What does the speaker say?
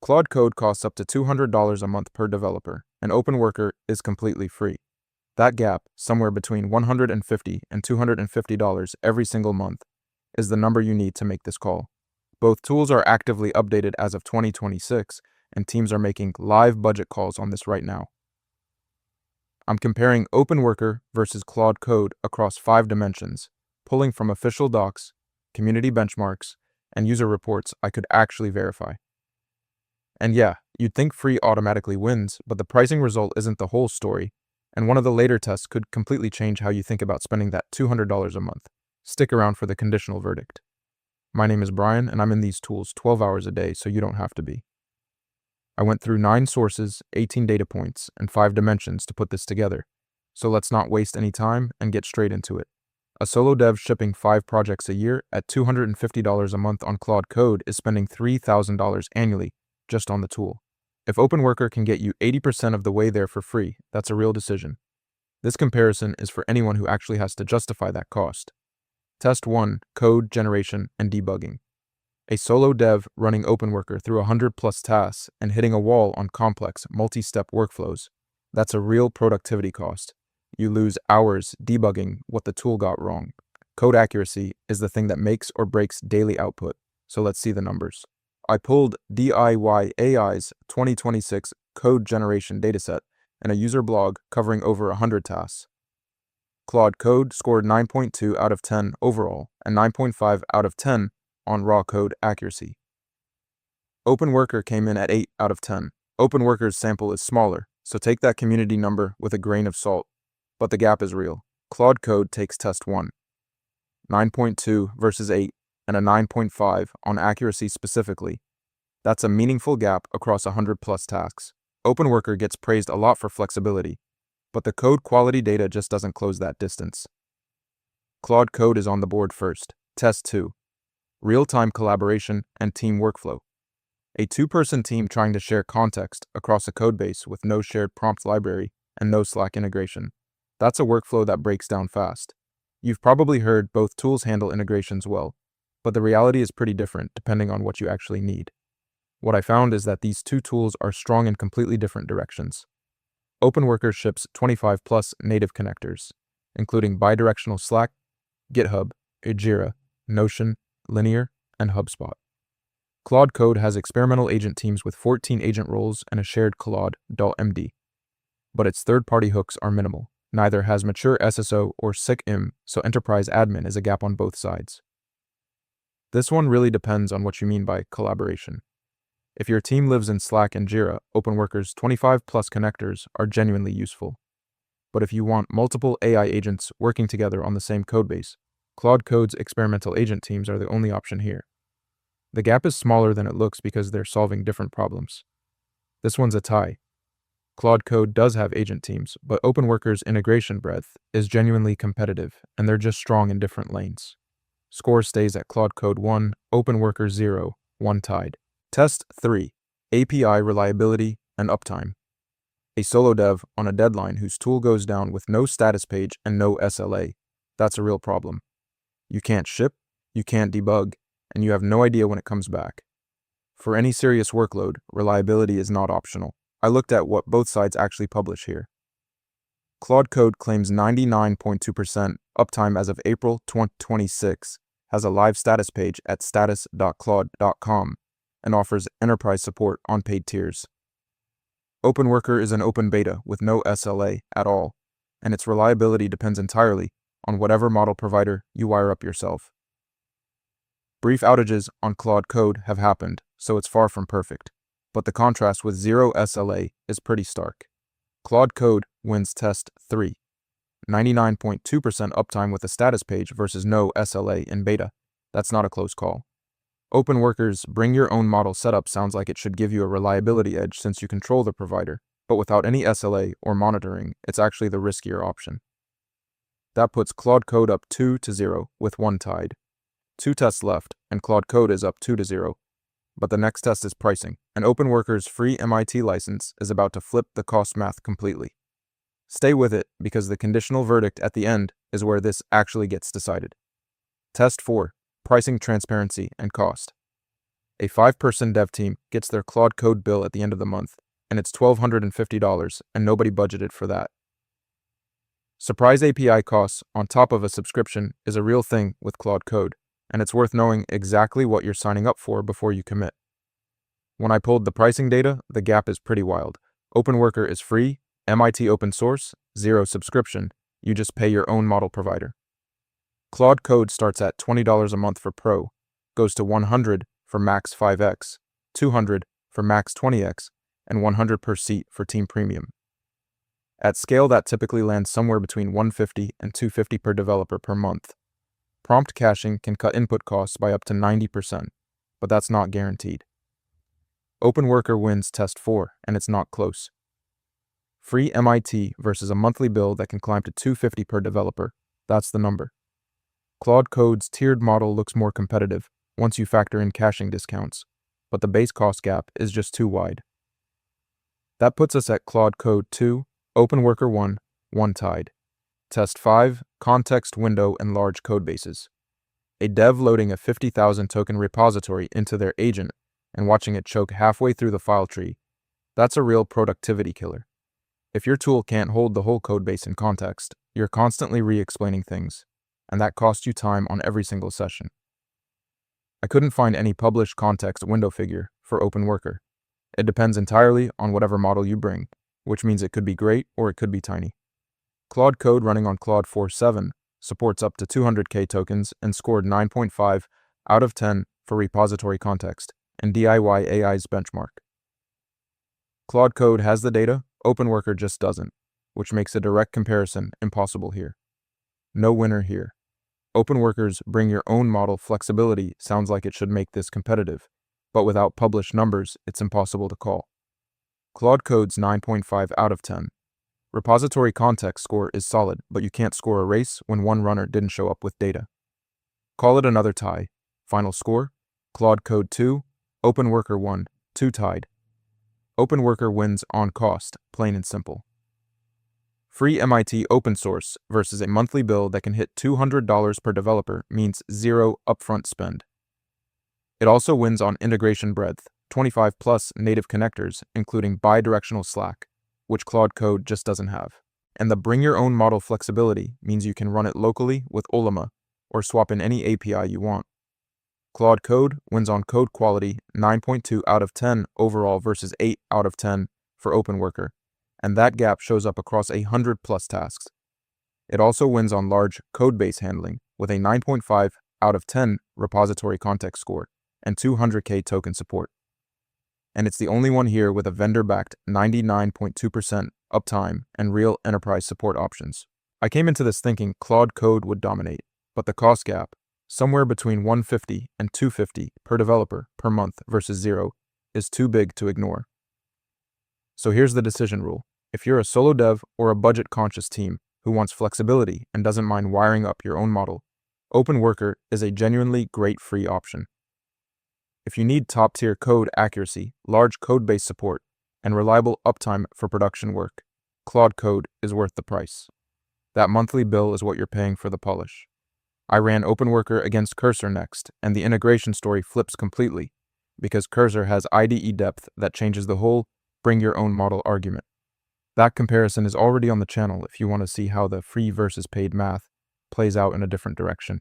Claude Code costs up to $200 a month per developer, and OpenWorker is completely free. That gap, somewhere between $150 and $250 every single month, is the number you need to make this call. Both tools are actively updated as of 2026, and teams are making live budget calls on this right now. I'm comparing OpenWorker versus Claude Code across 5 dimensions, pulling from official docs, community benchmarks, and user reports I could actually verify. And yeah, you'd think free automatically wins, but the pricing result isn't the whole story, and one of the later tests could completely change how you think about spending that $200 a month. Stick around for the conditional verdict. My name is Brian, and I'm in these tools 12 hours a day, so you don't have to be. I went through 9 sources, 18 data points, and 5 dimensions to put this together, so let's not waste any time and get straight into it. A solo dev shipping 5 projects a year at $250 a month on Claude Code is spending $3,000 annually just on the tool. If OpenWorker can get you 80% of the way there for free, that's a real decision. This comparison is for anyone who actually has to justify that cost. Test 1, code generation and debugging. A solo dev running OpenWorker through 100+ tasks and hitting a wall on complex, multi-step workflows. That's a real productivity cost. You lose hours debugging what the tool got wrong. Code accuracy is the thing that makes or breaks daily output, so let's see the numbers. I pulled DIY AI's 2026 code generation dataset and a user blog covering over 100 tasks. Claude Code scored 9.2 out of 10 overall and 9.5 out of 10 on raw code accuracy. OpenWorker came in at 8 out of 10. OpenWorker's sample is smaller, so take that community number with a grain of salt, but the gap is real. Claude Code takes test 1, 9.2 versus 8, and a 9.5 on accuracy specifically. That's a meaningful gap across 100+ tasks. OpenWorker gets praised a lot for flexibility, but the code quality data just doesn't close that distance. Claude Code is on the board first. Test 2, real-time collaboration and team workflow. A 2-person team trying to share context across a codebase with no shared prompt library and no Slack integration. That's a workflow that breaks down fast. You've probably heard both tools handle integrations well, but the reality is pretty different depending on what you actually need. What I found is that these 2 tools are strong in completely different directions. OpenWorker ships 25+ native connectors, including bidirectional Slack, GitHub, Jira, Notion, Linear, and HubSpot. Claude Code has experimental agent teams with 14 agent roles and a shared Claude.md, but its third-party hooks are minimal. Neither has mature SSO or SICM, so enterprise admin is a gap on both sides. This one really depends on what you mean by collaboration. If your team lives in Slack and Jira, OpenWorker's 25+ connectors are genuinely useful. But if you want multiple AI agents working together on the same codebase, Claude Code's experimental agent teams are the only option here. The gap is smaller than it looks because they're solving different problems. This one's a tie. Claude Code does have agent teams, but OpenWorker's integration breadth is genuinely competitive, and they're just strong in different lanes. Score stays at Claude Code 1, OpenWorker 0, 1 tied. Test 3, API reliability and uptime. A solo dev on a deadline whose tool goes down with no status page and no SLA. That's a real problem. You can't ship, you can't debug, and you have no idea when it comes back. For any serious workload, reliability is not optional. I looked at what both sides actually publish here. Claude Code claims 99.2% uptime as of April 2026, has a live status page at status.claude.com, and offers enterprise support on paid tiers. OpenWorker is an open beta with no SLA at all, and its reliability depends entirely on whatever model provider you wire up yourself. Brief outages on Claude Code have happened, so it's far from perfect, but the contrast with zero SLA is pretty stark. Claude Code wins test 3, 99.2% uptime with a status page versus no SLA in beta. That's not a close call. OpenWorker's bring your own model setup sounds like it should give you a reliability edge since you control the provider, but without any SLA or monitoring, it's actually the riskier option. That puts Claude Code up 2-0 with 1 tied. 2 tests left, and Claude Code is up 2-0. But the next test is pricing, and OpenWorker's free MIT license is about to flip the cost math completely. Stay with it, because the conditional verdict at the end is where this actually gets decided. Test 4, pricing transparency and cost. A 5-person dev team gets their Claude Code bill at the end of the month, and it's $1,250, and nobody budgeted for that. Surprise API costs on top of a subscription is a real thing with Claude Code, and it's worth knowing exactly what you're signing up for before you commit. When I pulled the pricing data, the gap is pretty wild. OpenWorker is free, MIT open source, 0 subscription, you just pay your own model provider. Claude Code starts at $20 a month for Pro, goes to $100 for Max 5x, $200 for Max 20x, and $100 per seat for Team Premium. At scale, that typically lands somewhere between $150 and $250 per developer per month. Prompt caching can cut input costs by up to 90%, but that's not guaranteed. OpenWorker wins test 4, and it's not close. Free MIT versus a monthly bill that can climb to $250 per developer, that's the number. Claude Code's tiered model looks more competitive once you factor in caching discounts, but the base cost gap is just too wide. That puts us at Claude Code 2, OpenWorker 1, 1 tied. Test 5, context window and large codebases. A dev loading a 50,000 token repository into their agent and watching it choke halfway through the file tree, that's a real productivity killer. If your tool can't hold the whole codebase in context, you're constantly re-explaining things, and that costs you time on every single session. I couldn't find any published context window figure for OpenWorker. It depends entirely on whatever model you bring, which means it could be great or it could be tiny. Claude Code running on Claude 4.7 supports up to 200K tokens and scored 9.5 out of 10 for repository context and DIY AI's benchmark. Claude Code has the data, OpenWorker just doesn't, which makes a direct comparison impossible here. No winner here. OpenWorker's bring your own model flexibility sounds like it should make this competitive, but without published numbers, it's impossible to call. Claude Code's 9.5 out of 10. Repository context score is solid, but you can't score a race when one runner didn't show up with data. Call it another tie. Final score? Claude Code 2, OpenWorker 1, 2 tied. OpenWorker wins on cost, plain and simple. Free MIT open source versus a monthly bill that can hit $200 per developer means 0 upfront spend. It also wins on integration breadth, 25 plus native connectors, including bidirectional Slack, which Claude Code just doesn't have. And the bring your own model flexibility means you can run it locally with Ultima or swap in any API you want. Claude Code wins on code quality, 9.2 out of 10 overall versus 8 out of 10 for OpenWorker, and that gap shows up across 100 plus tasks. It also wins on large codebase handling with a 9.5 out of 10 repository context score and 200K token support. And it's the only one here with a vendor-backed 99.2% uptime and real enterprise support options. I came into this thinking Claude Code would dominate, but the cost gap, somewhere between $150 and $250 per developer per month versus 0, is too big to ignore. So here's the decision rule. If you're a solo dev or a budget-conscious team who wants flexibility and doesn't mind wiring up your own model, OpenWorker is a genuinely great free option. If you need top-tier code accuracy, large codebase support, and reliable uptime for production work, Claude Code is worth the price. That monthly bill is what you're paying for the polish. I ran OpenWorker against Cursor next, and the integration story flips completely, because Cursor has IDE depth that changes the whole bring your own model argument. That comparison is already on the channel if you want to see how the free versus paid math plays out in a different direction.